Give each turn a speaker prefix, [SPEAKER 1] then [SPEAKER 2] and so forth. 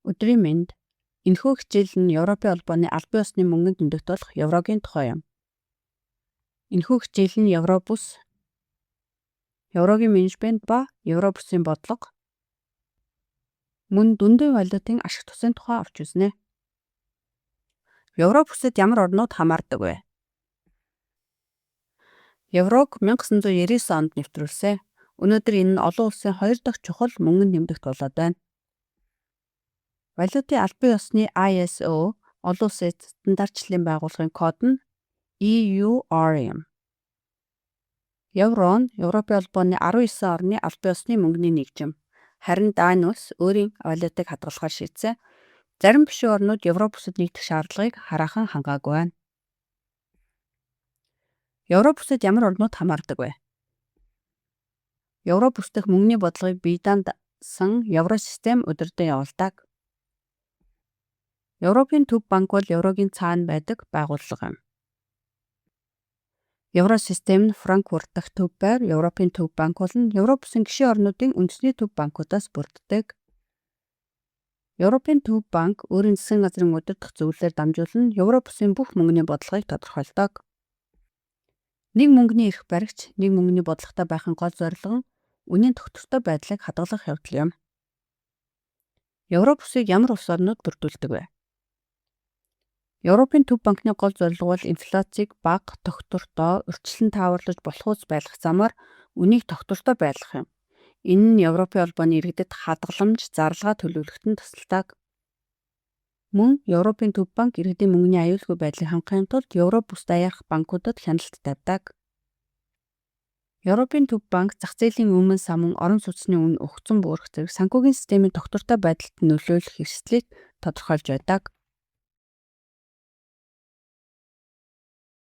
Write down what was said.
[SPEAKER 1] Өдрийн мэнд. Энэхүү хичээл нь Европын холбооны албан ёсны мөнгөнд нэмэгдэх болох еврогийн тухай юм. Энэхүү хичээл нь Евробус, еврогийн менежмент ба Евробусын бодлого, мөн дүндийн валютын ашиг тусын тухай авч үзнэ. Евробусад ямар орнууд хамаардаг вэ? Еврог 1999 онд нэвтрүүлсэн. Өнөөдөр энэ нь олон улсын 2 дахь чухал мөнгөнд нэмэгдэх болоод байна. Валютын албан ёсны ISO олон улсын стандартчлалын байгууллагын код нь EUR юм. Евро нь Европын холбооны 19 орны албан ёсны мөнгөний нэгжим. Харин Дани улс өөрийн валютыг хадгалахаар шийдсэн. Зарим бишийн орнууд Евробусад нэгдэх шаардлагыг хараахан хангаагүй байна. Евробусад ямар орнууд хамаардаг вэ? Евробус дахь мөнгөний бодлогыг бие даасан евросистем удирдан явуулдаг. Европын төв банк бол еврогийн цаана байдаг байгууллага юм. Евросистем нь Франкфурт дахь төв байр Европын төв банк болон Европын гишүүн орнуудын үндэсний төв банкудаас бүрддэг. Европын төв банк өөрийн засгийн газрын удирдах зөвлөлөөр дамжуулан Европын бүх мөнгөний бодлогыг тодорхойлдог. Нэг мөнгөний эрх баригч нэг мөнгөний бодлоготой байхын гол зорилго нь үнийн тогтвортой байдлыг хадгалах явдал юм. Европусыг ямар улс орнууд бүрдүүлдэг вэ? Европын төв банкны гол зорилго бол инфляцийг бага, тогтвортой, урьдчилан тааварлаж болохуйц байлгах замаар үнийг тогтвортой байлгах юм. Энэ нь Европын холбооны иргэдэд хадгаламж, зарлага төлөвлөхөд нь тусалдаг. Мөн Европын төв банк иргэдийн мөнгөний аюулгүй байдлыг хангахын тулд Европ бус даярах банкудад хяналт тавьдаг. Европын төв банк зах зээлийн өмнө сан мөн орон сууцны үнэ өгцөн буурах зэрэг санхүүгийн системийн тогтвортой байдалд нөлөөлөх эрсдлийг тодорхойлж байдаг.